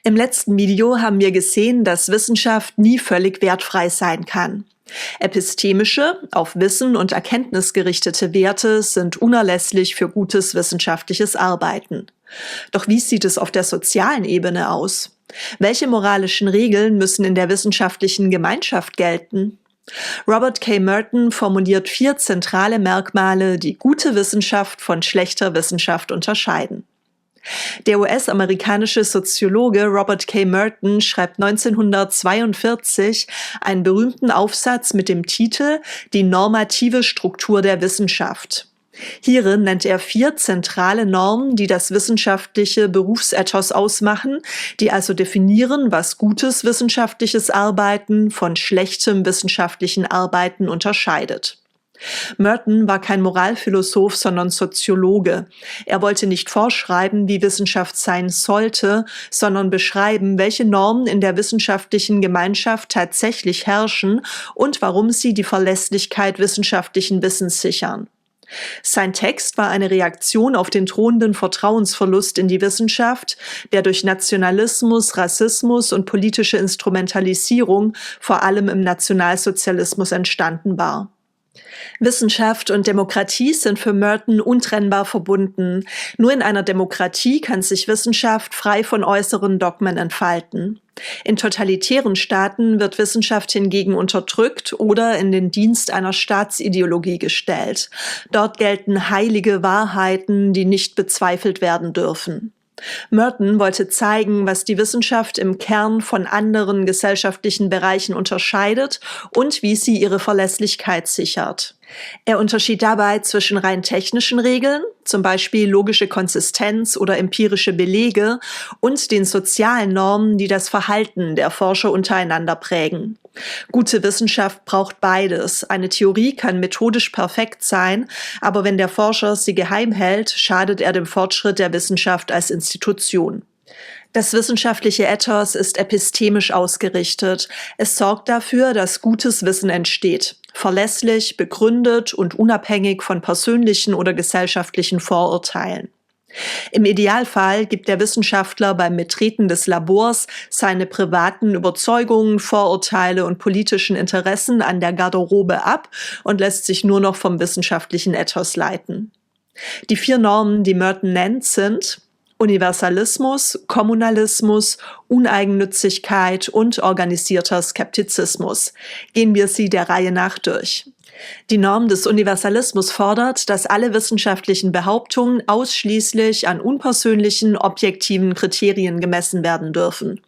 Im letzten Video haben wir gesehen, dass Wissenschaft nie völlig wertfrei sein kann. Epistemische, auf Wissen und Erkenntnis gerichtete Werte sind unerlässlich für gutes wissenschaftliches Arbeiten. Doch wie sieht es auf der sozialen Ebene aus? Welche moralischen Regeln müssen in der wissenschaftlichen Gemeinschaft gelten? Robert K. Merton formuliert 4 zentrale Merkmale, die gute Wissenschaft von schlechter Wissenschaft unterscheiden. Der US-amerikanische Soziologe Robert K. Merton schreibt 1942 einen berühmten Aufsatz mit dem Titel »Die normative Struktur der Wissenschaft«. Hierin nennt er 4 zentrale Normen, die das wissenschaftliche Berufsethos ausmachen, die also definieren, was gutes wissenschaftliches Arbeiten von schlechtem wissenschaftlichen Arbeiten unterscheidet. Merton war kein Moralphilosoph, sondern Soziologe. Er wollte nicht vorschreiben, wie Wissenschaft sein sollte, sondern beschreiben, welche Normen in der wissenschaftlichen Gemeinschaft tatsächlich herrschen und warum sie die Verlässlichkeit wissenschaftlichen Wissens sichern. Sein Text war eine Reaktion auf den drohenden Vertrauensverlust in die Wissenschaft, der durch Nationalismus, Rassismus und politische Instrumentalisierung vor allem im Nationalsozialismus entstanden war. Wissenschaft und Demokratie sind für Merton untrennbar verbunden. Nur in einer Demokratie kann sich Wissenschaft frei von äußeren Dogmen entfalten. In totalitären Staaten wird Wissenschaft hingegen unterdrückt oder in den Dienst einer Staatsideologie gestellt. Dort gelten heilige Wahrheiten, die nicht bezweifelt werden dürfen. Merton wollte zeigen, was die Wissenschaft im Kern von anderen gesellschaftlichen Bereichen unterscheidet und wie sie ihre Verlässlichkeit sichert. Er unterschied dabei zwischen rein technischen Regeln, zum Beispiel logische Konsistenz oder empirische Belege, und den sozialen Normen, die das Verhalten der Forscher untereinander prägen. Gute Wissenschaft braucht beides. Eine Theorie kann methodisch perfekt sein, aber wenn der Forscher sie geheim hält, schadet er dem Fortschritt der Wissenschaft als Institution. Das wissenschaftliche Ethos ist epistemisch ausgerichtet. Es sorgt dafür, dass gutes Wissen entsteht. Verlässlich, begründet und unabhängig von persönlichen oder gesellschaftlichen Vorurteilen. Im Idealfall gibt der Wissenschaftler beim Betreten des Labors seine privaten Überzeugungen, Vorurteile und politischen Interessen an der Garderobe ab und lässt sich nur noch vom wissenschaftlichen Ethos leiten. Die 4 Normen, die Merton nennt, sind Universalismus, Kommunalismus, Uneigennützigkeit und organisierter Skeptizismus. Gehen wir sie der Reihe nach durch. Die Norm des Universalismus fordert, dass alle wissenschaftlichen Behauptungen ausschließlich an unpersönlichen, objektiven Kriterien gemessen werden dürfen.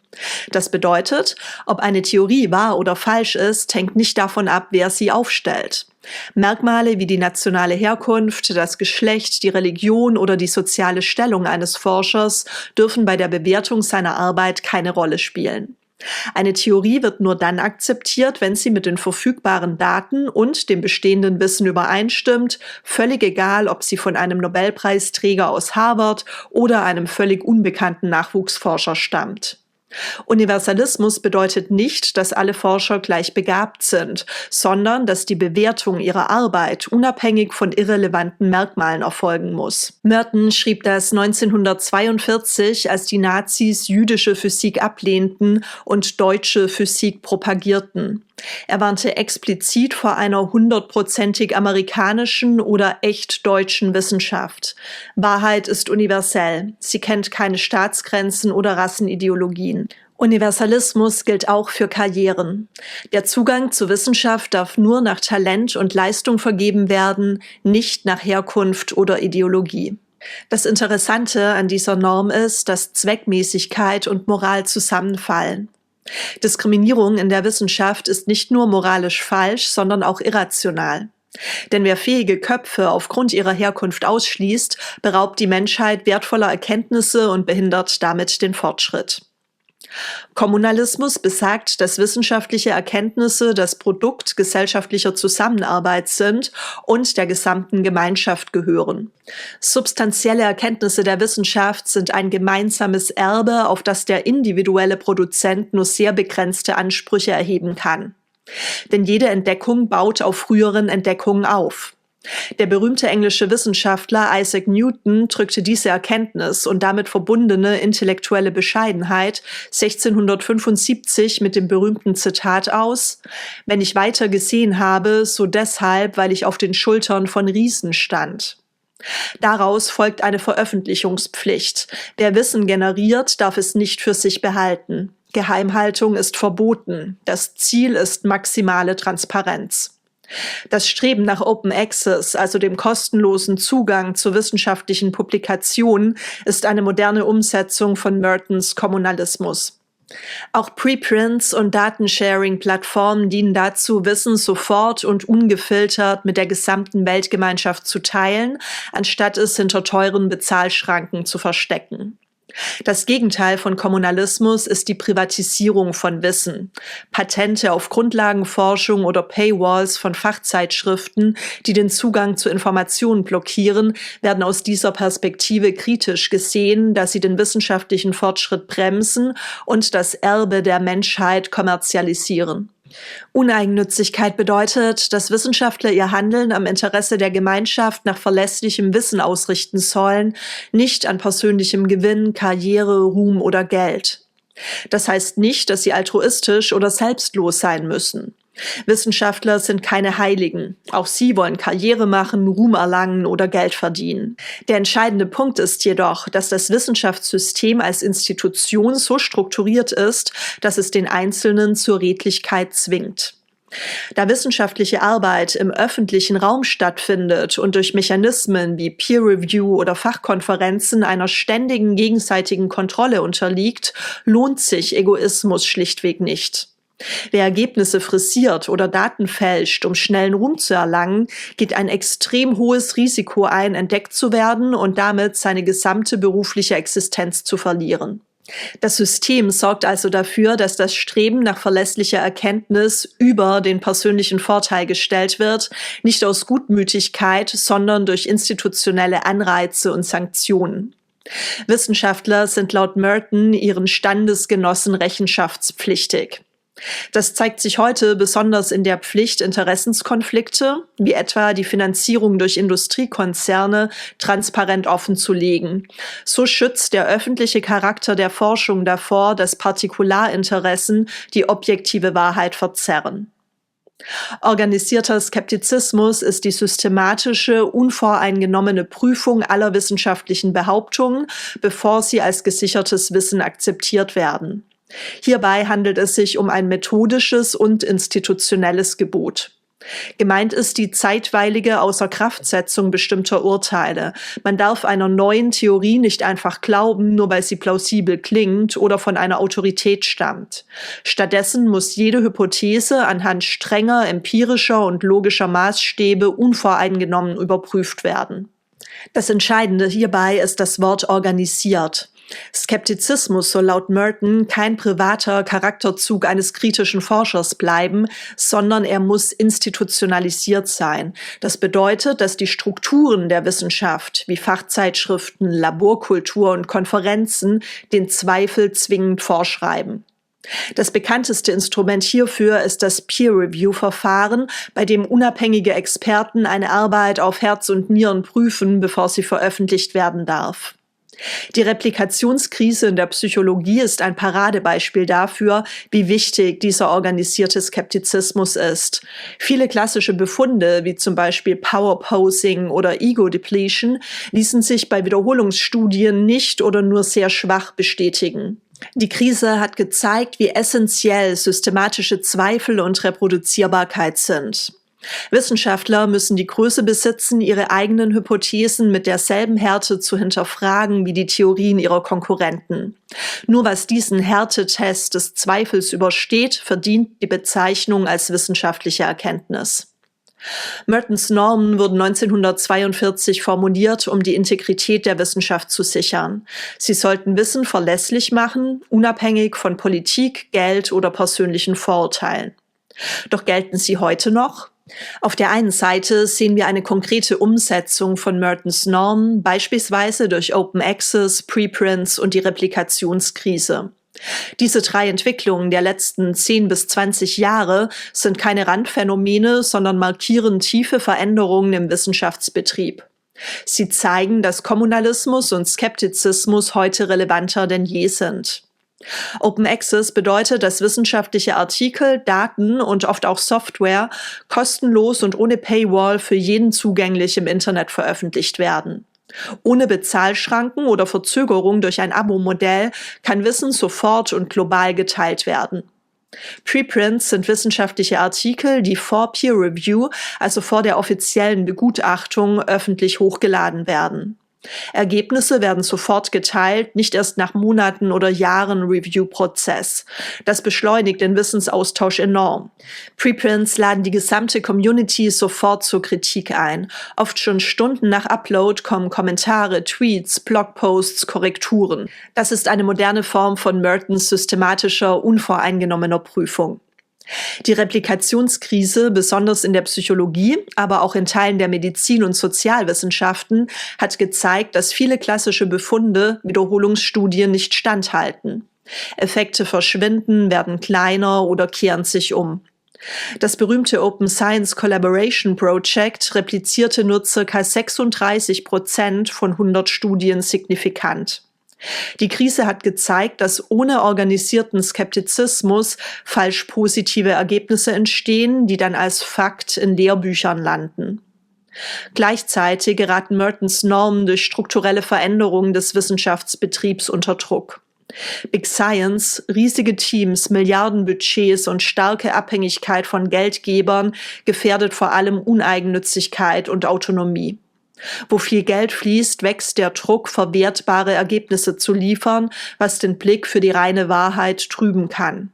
Das bedeutet, ob eine Theorie wahr oder falsch ist, hängt nicht davon ab, wer sie aufstellt. Merkmale wie die nationale Herkunft, das Geschlecht, die Religion oder die soziale Stellung eines Forschers dürfen bei der Bewertung seiner Arbeit keine Rolle spielen. Eine Theorie wird nur dann akzeptiert, wenn sie mit den verfügbaren Daten und dem bestehenden Wissen übereinstimmt, völlig egal, ob sie von einem Nobelpreisträger aus Harvard oder einem völlig unbekannten Nachwuchsforscher stammt. Universalismus bedeutet nicht, dass alle Forscher gleich begabt sind, sondern dass die Bewertung ihrer Arbeit unabhängig von irrelevanten Merkmalen erfolgen muss. Merton schrieb das 1942, als die Nazis jüdische Physik ablehnten und deutsche Physik propagierten. Er warnte explizit vor einer 100%ig amerikanischen oder echt deutschen Wissenschaft. Wahrheit ist universell. Sie kennt keine Staatsgrenzen oder Rassenideologien. Universalismus gilt auch für Karrieren. Der Zugang zur Wissenschaft darf nur nach Talent und Leistung vergeben werden, nicht nach Herkunft oder Ideologie. Das Interessante an dieser Norm ist, dass Zweckmäßigkeit und Moral zusammenfallen. Diskriminierung in der Wissenschaft ist nicht nur moralisch falsch, sondern auch irrational. Denn wer fähige Köpfe aufgrund ihrer Herkunft ausschließt, beraubt die Menschheit wertvoller Erkenntnisse und behindert damit den Fortschritt. Kommunalismus besagt, dass wissenschaftliche Erkenntnisse das Produkt gesellschaftlicher Zusammenarbeit sind und der gesamten Gemeinschaft gehören. Substanzielle Erkenntnisse der Wissenschaft sind ein gemeinsames Erbe, auf das der individuelle Produzent nur sehr begrenzte Ansprüche erheben kann. Denn jede Entdeckung baut auf früheren Entdeckungen auf. Der berühmte englische Wissenschaftler Isaac Newton drückte diese Erkenntnis und damit verbundene intellektuelle Bescheidenheit 1675 mit dem berühmten Zitat aus: „Wenn ich weiter gesehen habe, so deshalb, weil ich auf den Schultern von Riesen stand." Daraus folgt eine Veröffentlichungspflicht. Wer Wissen generiert, darf es nicht für sich behalten. Geheimhaltung ist verboten. Das Ziel ist maximale Transparenz. Das Streben nach Open Access, also dem kostenlosen Zugang zu wissenschaftlichen Publikationen, ist eine moderne Umsetzung von Mertons Kommunalismus. Auch Preprints und Datensharing-Plattformen dienen dazu, Wissen sofort und ungefiltert mit der gesamten Weltgemeinschaft zu teilen, anstatt es hinter teuren Bezahlschranken zu verstecken. Das Gegenteil von Kommunalismus ist die Privatisierung von Wissen. Patente auf Grundlagenforschung oder Paywalls von Fachzeitschriften, die den Zugang zu Informationen blockieren, werden aus dieser Perspektive kritisch gesehen, da sie den wissenschaftlichen Fortschritt bremsen und das Erbe der Menschheit kommerzialisieren. Uneigennützigkeit bedeutet, dass Wissenschaftler ihr Handeln am Interesse der Gemeinschaft nach verlässlichem Wissen ausrichten sollen, nicht an persönlichem Gewinn, Karriere, Ruhm oder Geld. Das heißt nicht, dass sie altruistisch oder selbstlos sein müssen. Wissenschaftler sind keine Heiligen. Auch sie wollen Karriere machen, Ruhm erlangen oder Geld verdienen. Der entscheidende Punkt ist jedoch, dass das Wissenschaftssystem als Institution so strukturiert ist, dass es den Einzelnen zur Redlichkeit zwingt. Da wissenschaftliche Arbeit im öffentlichen Raum stattfindet und durch Mechanismen wie Peer Review oder Fachkonferenzen einer ständigen gegenseitigen Kontrolle unterliegt, lohnt sich Egoismus schlichtweg nicht. Wer Ergebnisse frisiert oder Daten fälscht, um schnellen Ruhm zu erlangen, geht ein extrem hohes Risiko ein, entdeckt zu werden und damit seine gesamte berufliche Existenz zu verlieren. Das System sorgt also dafür, dass das Streben nach verlässlicher Erkenntnis über den persönlichen Vorteil gestellt wird, nicht aus Gutmütigkeit, sondern durch institutionelle Anreize und Sanktionen. Wissenschaftler sind laut Merton ihren Standesgenossen rechenschaftspflichtig. Das zeigt sich heute besonders in der Pflicht, Interessenskonflikte, wie etwa die Finanzierung durch Industriekonzerne, transparent offenzulegen. So schützt der öffentliche Charakter der Forschung davor, dass Partikularinteressen die objektive Wahrheit verzerren. Organisierter Skeptizismus ist die systematische, unvoreingenommene Prüfung aller wissenschaftlichen Behauptungen, bevor sie als gesichertes Wissen akzeptiert werden. Hierbei handelt es sich um ein methodisches und institutionelles Gebot. Gemeint ist die zeitweilige Außerkraftsetzung bestimmter Urteile. Man darf einer neuen Theorie nicht einfach glauben, nur weil sie plausibel klingt oder von einer Autorität stammt. Stattdessen muss jede Hypothese anhand strenger, empirischer und logischer Maßstäbe unvoreingenommen überprüft werden. Das Entscheidende hierbei ist das Wort organisiert. Skeptizismus soll laut Merton kein privater Charakterzug eines kritischen Forschers bleiben, sondern er muss institutionalisiert sein. Das bedeutet, dass die Strukturen der Wissenschaft, wie Fachzeitschriften, Laborkultur und Konferenzen, den Zweifel zwingend vorschreiben. Das bekannteste Instrument hierfür ist das Peer-Review-Verfahren, bei dem unabhängige Experten eine Arbeit auf Herz und Nieren prüfen, bevor sie veröffentlicht werden darf. Die Replikationskrise in der Psychologie ist ein Paradebeispiel dafür, wie wichtig dieser organisierte Skeptizismus ist. Viele klassische Befunde, wie zum Beispiel Power-Posing oder Ego-Depletion, ließen sich bei Wiederholungsstudien nicht oder nur sehr schwach bestätigen. Die Krise hat gezeigt, wie essentiell systematische Zweifel und Reproduzierbarkeit sind. Wissenschaftler müssen die Größe besitzen, ihre eigenen Hypothesen mit derselben Härte zu hinterfragen wie die Theorien ihrer Konkurrenten. Nur was diesen Härtetest des Zweifels übersteht, verdient die Bezeichnung als wissenschaftliche Erkenntnis. Mertons Normen wurden 1942 formuliert, um die Integrität der Wissenschaft zu sichern. Sie sollten Wissen verlässlich machen, unabhängig von Politik, Geld oder persönlichen Vorurteilen. Doch gelten sie heute noch? Auf der einen Seite sehen wir eine konkrete Umsetzung von Mertons Normen, beispielsweise durch Open Access, Preprints und die Replikationskrise. Diese 3 Entwicklungen der letzten 10 bis 20 Jahre sind keine Randphänomene, sondern markieren tiefe Veränderungen im Wissenschaftsbetrieb. Sie zeigen, dass Kommunalismus und Skeptizismus heute relevanter denn je sind. Open Access bedeutet, dass wissenschaftliche Artikel, Daten und oft auch Software kostenlos und ohne Paywall für jeden zugänglich im Internet veröffentlicht werden. Ohne Bezahlschranken oder Verzögerung durch ein Abo-Modell kann Wissen sofort und global geteilt werden. Preprints sind wissenschaftliche Artikel, die vor Peer Review, also vor der offiziellen Begutachtung, öffentlich hochgeladen werden. Ergebnisse werden sofort geteilt, nicht erst nach Monaten oder Jahren Review-Prozess. Das beschleunigt den Wissensaustausch enorm. Preprints laden die gesamte Community sofort zur Kritik ein. Oft schon Stunden nach Upload kommen Kommentare, Tweets, Blogposts, Korrekturen. Das ist eine moderne Form von Mertons systematischer, unvoreingenommener Prüfung. Die Replikationskrise, besonders in der Psychologie, aber auch in Teilen der Medizin- und Sozialwissenschaften, hat gezeigt, dass viele klassische Befunde Wiederholungsstudien nicht standhalten. Effekte verschwinden, werden kleiner oder kehren sich um. Das berühmte Open Science Collaboration Project replizierte nur ca. 36% von 100 Studien signifikant. Die Krise hat gezeigt, dass ohne organisierten Skeptizismus falsch positive Ergebnisse entstehen, die dann als Fakt in Lehrbüchern landen. Gleichzeitig geraten Mertons Normen durch strukturelle Veränderungen des Wissenschaftsbetriebs unter Druck. Big Science, riesige Teams, Milliardenbudgets und starke Abhängigkeit von Geldgebern gefährdet vor allem Uneigennützigkeit und Autonomie. Wo viel Geld fließt, wächst der Druck, verwertbare Ergebnisse zu liefern, was den Blick für die reine Wahrheit trüben kann.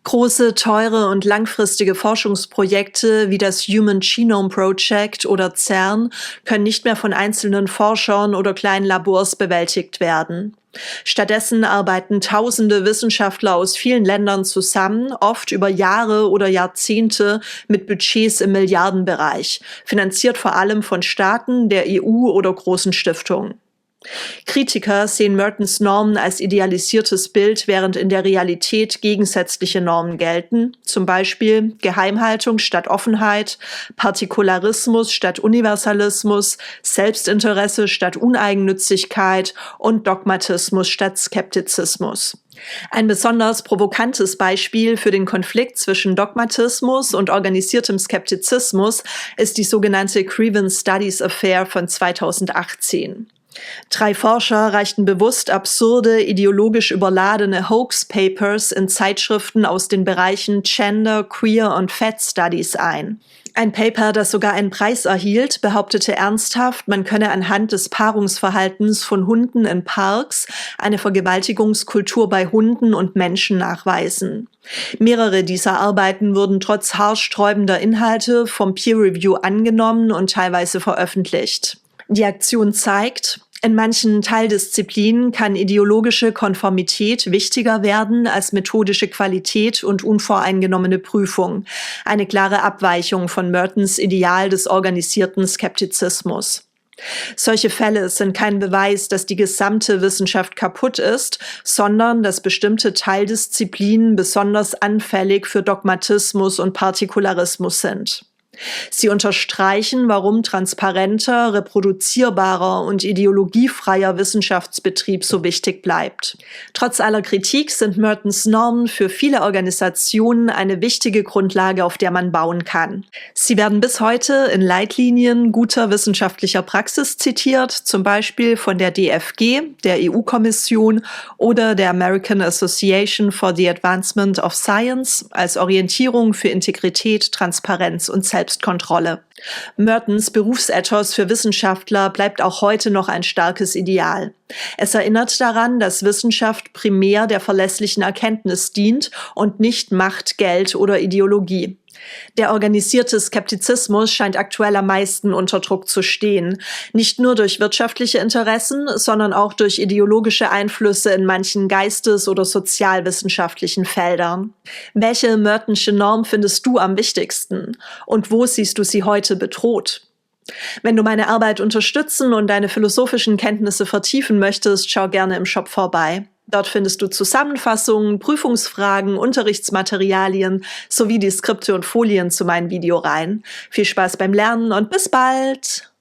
Große, teure und langfristige Forschungsprojekte wie das Human Genome Project oder CERN können nicht mehr von einzelnen Forschern oder kleinen Labors bewältigt werden. Stattdessen arbeiten tausende Wissenschaftler aus vielen Ländern zusammen, oft über Jahre oder Jahrzehnte mit Budgets im Milliardenbereich, finanziert vor allem von Staaten, der EU oder großen Stiftungen. Kritiker sehen Mertons Normen als idealisiertes Bild, während in der Realität gegensätzliche Normen gelten, zum Beispiel Geheimhaltung statt Offenheit, Partikularismus statt Universalismus, Selbstinteresse statt Uneigennützigkeit und Dogmatismus statt Skeptizismus. Ein besonders provokantes Beispiel für den Konflikt zwischen Dogmatismus und organisiertem Skeptizismus ist die sogenannte Crevan Studies Affair von 2018. 3 Forscher reichten bewusst absurde, ideologisch überladene Hoax-Papers in Zeitschriften aus den Bereichen Gender, Queer und Fat Studies ein. Ein Paper, das sogar einen Preis erhielt, behauptete ernsthaft, man könne anhand des Paarungsverhaltens von Hunden in Parks eine Vergewaltigungskultur bei Hunden und Menschen nachweisen. Mehrere dieser Arbeiten wurden trotz haarsträubender Inhalte vom Peer Review angenommen und teilweise veröffentlicht. Die Aktion zeigt, in manchen Teildisziplinen kann ideologische Konformität wichtiger werden als methodische Qualität und unvoreingenommene Prüfung. Eine klare Abweichung von Mertons Ideal des organisierten Skeptizismus. Solche Fälle sind kein Beweis, dass die gesamte Wissenschaft kaputt ist, sondern dass bestimmte Teildisziplinen besonders anfällig für Dogmatismus und Partikularismus sind. Sie unterstreichen, warum transparenter, reproduzierbarer und ideologiefreier Wissenschaftsbetrieb so wichtig bleibt. Trotz aller Kritik sind Mertons Normen für viele Organisationen eine wichtige Grundlage, auf der man bauen kann. Sie werden bis heute in Leitlinien guter wissenschaftlicher Praxis zitiert, zum Beispiel von der DFG, der EU-Kommission oder der American Association for the Advancement of Science als Orientierung für Integrität, Transparenz und Selbstkontrolle. Mertons Berufsethos für Wissenschaftler bleibt auch heute noch ein starkes Ideal. Es erinnert daran, dass Wissenschaft primär der verlässlichen Erkenntnis dient und nicht Macht, Geld oder Ideologie. Der organisierte Skeptizismus scheint aktuell am meisten unter Druck zu stehen. Nicht nur durch wirtschaftliche Interessen, sondern auch durch ideologische Einflüsse in manchen geistes- oder sozialwissenschaftlichen Feldern. Welche Mertonsche Norm findest du am wichtigsten? Und wo siehst du sie heute bedroht? Wenn du meine Arbeit unterstützen und deine philosophischen Kenntnisse vertiefen möchtest, schau gerne im Shop vorbei. Dort findest du Zusammenfassungen, Prüfungsfragen, Unterrichtsmaterialien sowie die Skripte und Folien zu meinen Videoreihen. Viel Spaß beim Lernen und bis bald!